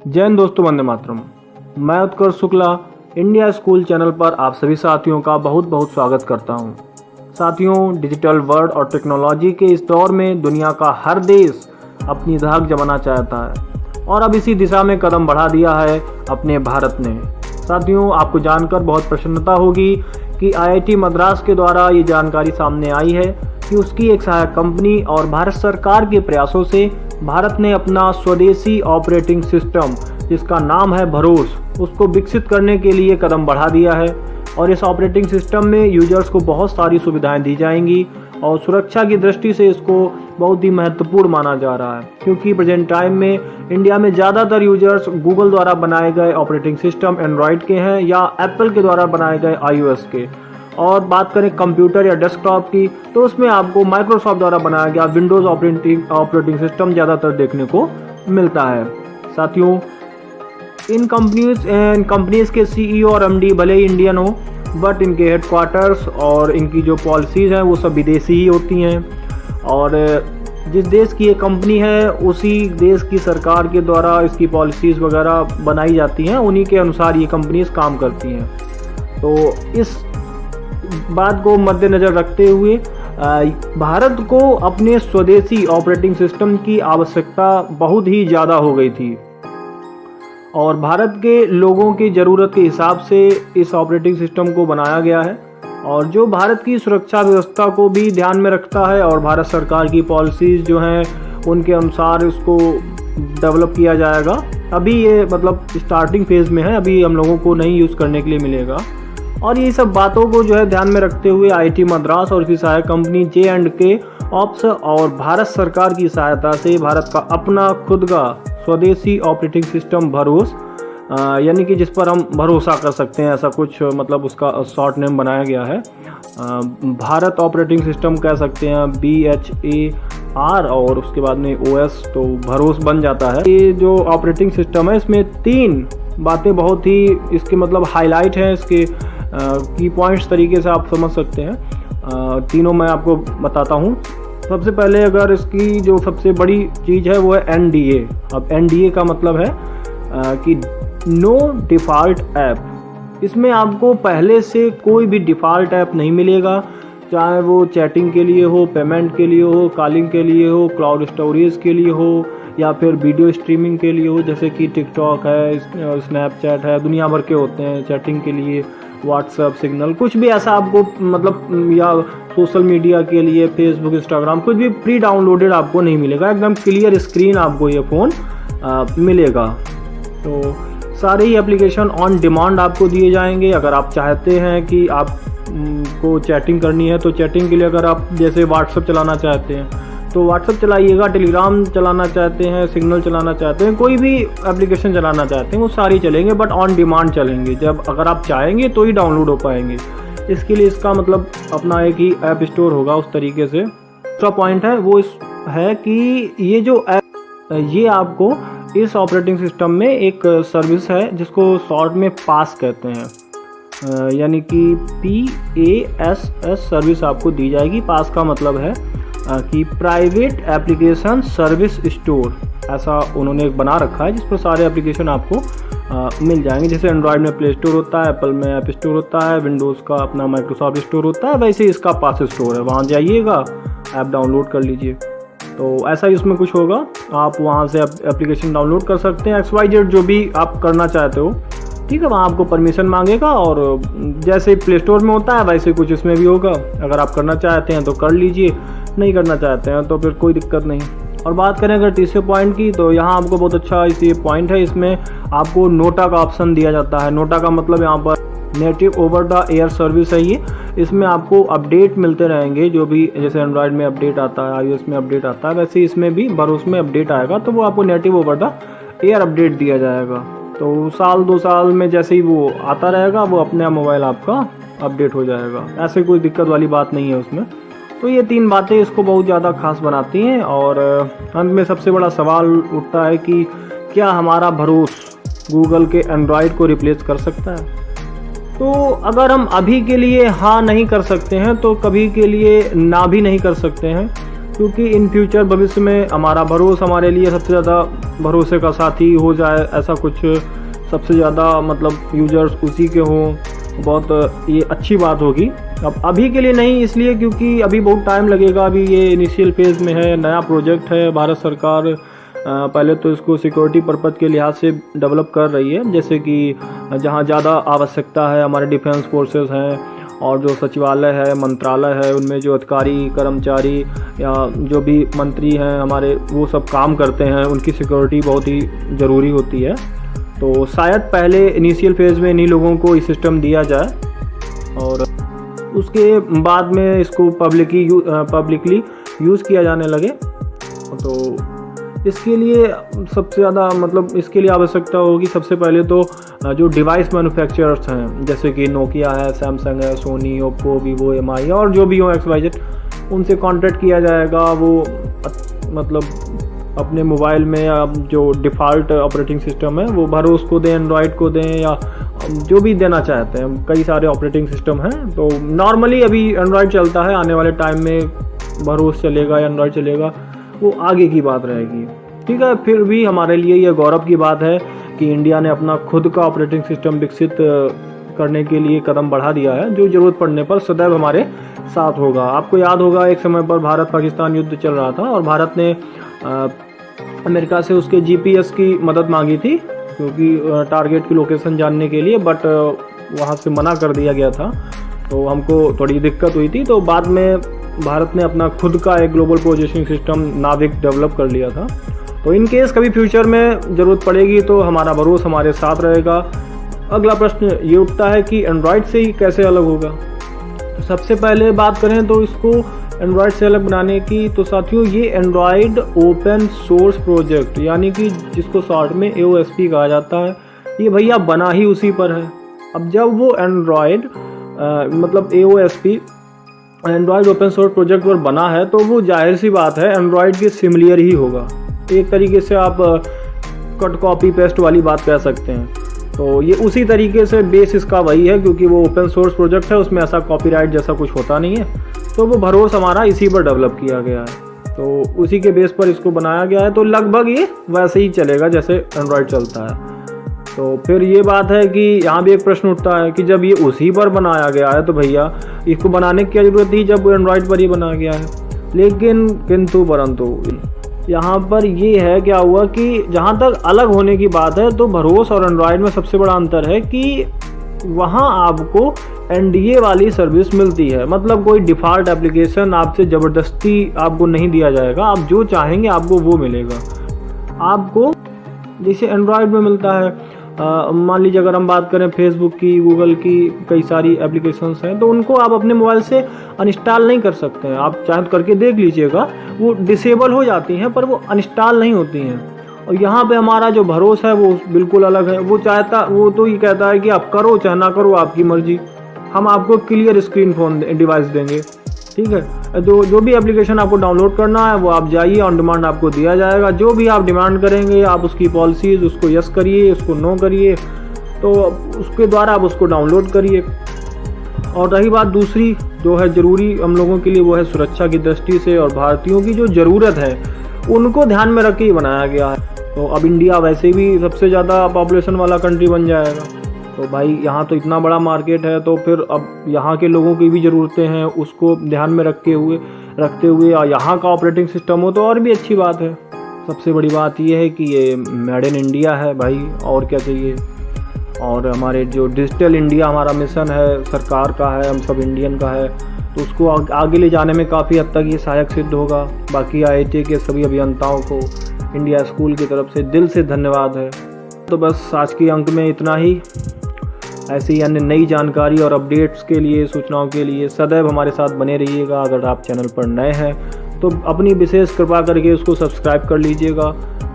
जय हिंद दोस्तों, वंदे मातरम। मैं उत्कर्ष शुक्ला इंडिया स्कूल चैनल पर आप सभी साथियों का बहुत बहुत स्वागत करता हूं। साथियों, डिजिटल वर्ल्ड और टेक्नोलॉजी के इस दौर में दुनिया का हर देश अपनी धाक जमाना चाहता है और अब इसी दिशा में कदम बढ़ा दिया है अपने भारत ने। साथियों, आपको जानकर बहुत प्रसन्नता होगी कि IIT मद्रास के द्वारा ये जानकारी सामने आई है कि उसकी एक सहायक कंपनी और भारत सरकार के प्रयासों से भारत ने अपना स्वदेशी ऑपरेटिंग सिस्टम, जिसका नाम है भरोस, उसको विकसित करने के लिए कदम बढ़ा दिया है। और इस ऑपरेटिंग सिस्टम में यूजर्स को बहुत सारी सुविधाएं दी जाएंगी और सुरक्षा की दृष्टि से इसको बहुत ही महत्वपूर्ण माना जा रहा है, क्योंकि प्रेजेंट टाइम में इंडिया में ज़्यादातर यूजर्स गूगल द्वारा बनाए गए ऑपरेटिंग सिस्टम एंड्रॉयड के हैं या एप्पल के द्वारा बनाए गए iOS के। और बात करें कंप्यूटर या डेस्कटॉप की, तो उसमें आपको माइक्रोसॉफ्ट द्वारा बनाया गया विंडोज़ ऑपरेटिंग सिस्टम ज़्यादातर देखने को मिलता है। साथियों, इन कंपनीज के CEO और MD भले ही इंडियन हो, बट इनके हेडक्वार्टर्स और इनकी जो पॉलिसीज़ हैं वो सब विदेशी ही होती हैं। और जिस देश की ये कंपनी है उसी देश की सरकार के द्वारा इसकी पॉलिसीज़ वगैरह बनाई जाती हैं, उन्हीं के अनुसार ये कंपनीज काम करती हैं। तो इस बात को मद्देनज़र रखते हुए भारत को अपने स्वदेशी ऑपरेटिंग सिस्टम की आवश्यकता बहुत ही ज़्यादा हो गई थी और भारत के लोगों की ज़रूरत के हिसाब से इस ऑपरेटिंग सिस्टम को बनाया गया है, और जो भारत की सुरक्षा व्यवस्था को भी ध्यान में रखता है और भारत सरकार की पॉलिसीज़ जो हैं उनके अनुसार इसको डेवलप किया जाएगा। अभी ये मतलब स्टार्टिंग फेज़ में है, अभी हम लोगों को नहीं यूज़ करने के लिए मिलेगा। और ये सब बातों को जो है ध्यान में रखते हुए IIT मद्रास और इसकी सहायक कंपनी J&K ऑप्स और भारत सरकार की सहायता से भारत का अपना खुद का स्वदेशी ऑपरेटिंग सिस्टम भरोस, यानी कि जिस पर हम भरोसा कर सकते हैं, ऐसा कुछ मतलब उसका शॉर्ट नेम बनाया गया है। भारत ऑपरेटिंग सिस्टम कह सकते हैं, BHAR, और उसके बाद में OS, तो भरोस बन जाता है। ये जो ऑपरेटिंग सिस्टम है इसमें 3 बातें बहुत ही इसके मतलब हाईलाइट हैं, इसके की पॉइंट्स तरीके से आप समझ सकते हैं। तीनों मैं आपको बताता हूँ। सबसे पहले अगर इसकी जो सबसे बड़ी चीज़ है वो है NDA। अब NDA का मतलब है कि नो डिफ़ॉल्ट ऐप। इसमें आपको पहले से कोई भी डिफ़ॉल्ट ऐप नहीं मिलेगा, चाहे वो चैटिंग के लिए हो, पेमेंट के लिए हो, कॉलिंग के लिए हो, क्लाउड स्टोरेज के लिए हो, या फिर वीडियो स्ट्रीमिंग के लिए हो, जैसे कि टिकटॉक है, स्नैपचैट है, दुनिया भर के होते हैं चैटिंग के लिए, व्हाट्सएप, सिग्नल, कुछ भी ऐसा आपको मतलब, या सोशल मीडिया के लिए फेसबुक, इंस्टाग्राम, कुछ भी प्री डाउनलोडेड आपको नहीं मिलेगा। एकदम क्लियर स्क्रीन आपको ये फ़ोन मिलेगा। तो सारे ही एप्लीकेशन ऑन डिमांड आपको दिए जाएंगे। अगर आप चाहते हैं कि आप को चैटिंग करनी है, तो चैटिंग के लिए अगर आप जैसे व्हाट्सएप चलाना चाहते हैं तो व्हाट्सएप चलाइएगा, टेलीग्राम चलाना चाहते हैं, सिग्नल चलाना चाहते हैं, कोई भी एप्लीकेशन चलाना चाहते हैं, वो सारी चलेंगे, बट ऑन डिमांड चलेंगे। जब अगर आप चाहेंगे तो ही डाउनलोड हो पाएंगे। इसके लिए इसका मतलब अपना एक ही ऐप स्टोर होगा उस तरीके से। दूसरा पॉइंट है वो है कि ये जो ऐप, ये आपको इस ऑपरेटिंग सिस्टम में एक सर्विस है जिसको शॉर्ट में पास कहते हैं, यानी कि PASS सर्विस आपको दी जाएगी। पास का मतलब है कि प्राइवेट एप्लीकेशन सर्विस स्टोर, ऐसा उन्होंने एक बना रखा है जिस पर सारे एप्लीकेशन आपको मिल जाएंगे। जैसे एंड्रॉयड में प्ले स्टोर होता है, एप्पल में ऐप स्टोर होता है, विंडोज़ का अपना माइक्रोसॉफ्ट स्टोर होता है, वैसे इसका पास स्टोर है। वहाँ जाइएगा, ऐप डाउनलोड कर लीजिए। तो ऐसा ही उसमें कुछ होगा, आप वहाँ से एप्लीकेशन डाउनलोड कर सकते हैं, XYZ जो भी आप करना चाहते हो, ठीक है। वहाँ आपको परमिशन मांगेगा और जैसे प्ले स्टोर में होता है वैसे कुछ इसमें भी होगा। अगर आप करना चाहते हैं तो कर लीजिए, नहीं करना चाहते हैं तो फिर कोई दिक्कत नहीं। और बात करें अगर तीसरे पॉइंट की, तो यहाँ आपको बहुत अच्छा ये पॉइंट है, इसमें आपको नोटा का ऑप्शन दिया जाता है। नोटा का मतलब यहाँ पर native over the air service है ये। इसमें आपको अपडेट मिलते रहेंगे, जो भी जैसे एंड्रॉयड में अपडेट आता है, iOS में अपडेट आता है, वैसे इसमें भी भरोस में अपडेट आएगा, तो वो आपको native over the air update दिया जाएगा। तो साल 2 साल में जैसे ही वो आता रहेगा, वो अपने मोबाइल आपका अपडेट हो जाएगा। ऐसे कोई दिक्कत वाली बात नहीं है उसमें। तो ये 3 बातें इसको बहुत ज़्यादा खास बनाती हैं। और अंत में सबसे बड़ा सवाल उठता है कि क्या हमारा भरोस गूगल के एंड्रॉयड को रिप्लेस कर सकता है? तो अगर हम अभी के लिए हाँ नहीं कर सकते हैं, तो कभी के लिए ना भी नहीं कर सकते हैं। क्योंकि इन फ्यूचर भविष्य में हमारा भरोसा हमारे लिए सबसे ज़्यादा भरोसे का साथी हो जाए, ऐसा कुछ सबसे ज़्यादा मतलब यूजर्स उसी के हों, बहुत ये अच्छी बात होगी। अब अभी के लिए नहीं, इसलिए क्योंकि अभी बहुत टाइम लगेगा, अभी ये इनिशियल फेज़ में है, नया प्रोजेक्ट है। भारत सरकार पहले तो इसको सिक्योरिटी पर्पज़ के लिहाज से डेवलप कर रही है, जैसे कि जहाँ ज़्यादा आवश्यकता है हमारे डिफेंस फोर्सेस हैं और जो सचिवालय है, मंत्रालय है, उनमें जो अधिकारी कर्मचारी या जो भी मंत्री हैं हमारे, वो सब काम करते हैं, उनकी सिक्योरिटी बहुत ही ज़रूरी होती है। तो शायद पहले इनिशियल फेज़ में इन्हीं लोगों को ये सिस्टम दिया जाए और उसके बाद में इसको पब्लिकली यूज़ किया जाने लगे। तो इसके लिए सबसे ज़्यादा मतलब इसके लिए आवश्यकता होगी सबसे पहले तो जो डिवाइस मैन्युफैक्चरर्स हैं, जैसे कि नोकिया है, सैमसंग है, सोनी, ओप्पो, वीवो, एमआई और जो भी हो XYZ, उनसे कांटेक्ट किया जाएगा। वो मतलब अपने मोबाइल में जो डिफ़ॉल्ट ऑपरेटिंग सिस्टम है वो भरोस को दें, एंड्रॉयड को दें या जो भी देना चाहते हैं। कई सारे ऑपरेटिंग सिस्टम हैं, तो नॉर्मली अभी एंड्रॉयड चलता है, आने वाले टाइम में भरोस चलेगा या एंड्रॉयड चलेगा, वो आगे की बात रहेगी। ठीक है, फिर भी हमारे लिए ये गौरव की बात है कि इंडिया ने अपना खुद का ऑपरेटिंग सिस्टम विकसित करने के लिए कदम बढ़ा दिया है, जो ज़रूरत पड़ने पर सदैव हमारे साथ होगा। आपको याद होगा एक समय पर भारत पाकिस्तान युद्ध चल रहा था और भारत ने अमेरिका से उसके GPS की मदद मांगी थी, क्योंकि टारगेट की लोकेशन जानने के लिए, बट वहाँ से मना कर दिया गया था, तो हमको थोड़ी दिक्कत हुई थी। तो बाद में भारत ने अपना खुद का एक ग्लोबल पोजीशनिंग सिस्टम नाविक डेवलप कर लिया था। तो इन केस कभी फ्यूचर में ज़रूरत पड़ेगी तो हमारा भरोसा हमारे साथ रहेगा। अगला प्रश्न ये उठता है कि एंड्रॉयड से ही कैसे अलग होगा। तो सबसे पहले बात करें तो इसको एंड्रॉयड से अलग बनाने की, तो साथियों ये एंड्रॉयड ओपन सोर्स प्रोजेक्ट, यानी कि जिसको शॉर्ट में AOSP कहा जाता है, ये भैया बना ही उसी पर है। अब जब वो एंड्रॉयड मतलब AOSP Android open source project पर बना है, तो वो जाहिर सी बात है एंड्रॉयड के सिमिलर ही होगा। एक तरीके से आप कट कॉपी पेस्ट वाली बात कह सकते हैं। तो ये उसी तरीके से बेस इसका वही है, क्योंकि वो ओपन सोर्स प्रोजेक्ट है, उसमें ऐसा कॉपीराइट जैसा कुछ होता नहीं है, तो वो भरोसा हमारा इसी पर डेवलप किया गया है। तो उसी के बेस पर इसको बनाया गया है, तो लगभग ये वैसे ही चलेगा जैसे एंड्रॉयड चलता है। तो फिर ये बात है कि यहाँ भी एक प्रश्न उठता है कि जब ये उसी पर बनाया गया है तो भैया इसको बनाने की क्या ज़रूरत थी जब एंड्रॉयड पर ही बनाया गया है। लेकिन किंतु परंतु यहाँ पर ये है, क्या हुआ कि जहाँ तक अलग होने की बात है, तो भरोस और एंड्रॉयड में सबसे बड़ा अंतर है कि वहाँ आपको NDA वाली सर्विस मिलती है। मतलब कोई डिफ़ॉल्ट एप्लीकेशन आपसे ज़बरदस्ती आपको नहीं दिया जाएगा, आप जो चाहेंगे आपको वो मिलेगा। आपको जैसे एंड्रॉयड में मिलता है, मान लीजिए अगर हम बात करें फेसबुक की, गूगल की, कई सारी एप्लीकेशंस हैं, तो उनको आप अपने मोबाइल से अनइंस्टॉल नहीं कर सकते हैं। आप चाहे तो करके देख लीजिएगा, वो डिसेबल हो जाती हैं पर वो अनइंस्टॉल नहीं होती हैं। और यहाँ पे हमारा जो भरोसा है वो बिल्कुल अलग है। वो तो ये कहता है कि आप करो चाहे ना करो, आपकी मर्जी, हम आपको क्लियर स्क्रीन फ़ोन डिवाइस देंगे। ठीक है, जो भी एप्लीकेशन आपको डाउनलोड करना है वो आप जाइए, ऑन डिमांड आपको दिया जाएगा। जो भी आप डिमांड करेंगे, आप उसकी पॉलिसीज़, उसको यस करिए, उसको नो करिए, तो उसके द्वारा आप उसको डाउनलोड करिए। और रही बात दूसरी जो है ज़रूरी हम लोगों के लिए, वो है सुरक्षा की दृष्टि से और भारतीयों की जो ज़रूरत है उनको ध्यान में रख के ही बनाया गया है। तो अब इंडिया वैसे भी सबसे ज़्यादा पॉपुलेशन वाला कंट्री बन जाएगा, तो भाई यहाँ तो इतना बड़ा मार्केट है, तो फिर अब यहाँ के लोगों की भी ज़रूरतें हैं, उसको ध्यान में रखते हुए यहाँ का ऑपरेटिंग सिस्टम हो तो और भी अच्छी बात है। सबसे बड़ी बात यह है कि ये मेड इन इंडिया है भाई, और क्या चाहिए। और हमारे जो डिजिटल इंडिया हमारा मिशन है, सरकार का है, हम सब इंडियन का है, तो उसको आगे ले जाने में काफ़ी हद तक ये सहायक सिद्ध होगा। बाकी IIT के सभी अभियंताओं को इंडिया स्कूल की तरफ से दिल से धन्यवाद है। तो बस आज के अंक में इतना ही। ऐसी अन्य नई जानकारी और अपडेट्स के लिए, सूचनाओं के लिए सदैव हमारे साथ बने रहिएगा। अगर आप चैनल पर नए हैं तो अपनी विशेष कृपा करके उसको सब्सक्राइब कर लीजिएगा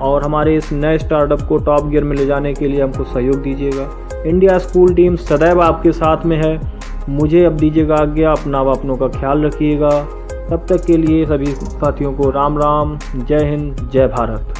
और हमारे इस नए स्टार्टअप को टॉप गियर में ले जाने के लिए हमको सहयोग दीजिएगा। इंडिया स्कूल टीम सदैव आपके साथ में है। मुझे अब दीजिएगा आज्ञा, अपना व अपनों का ख्याल रखिएगा। तब तक के लिए सभी साथियों को राम राम, जय हिंद, जय भारत।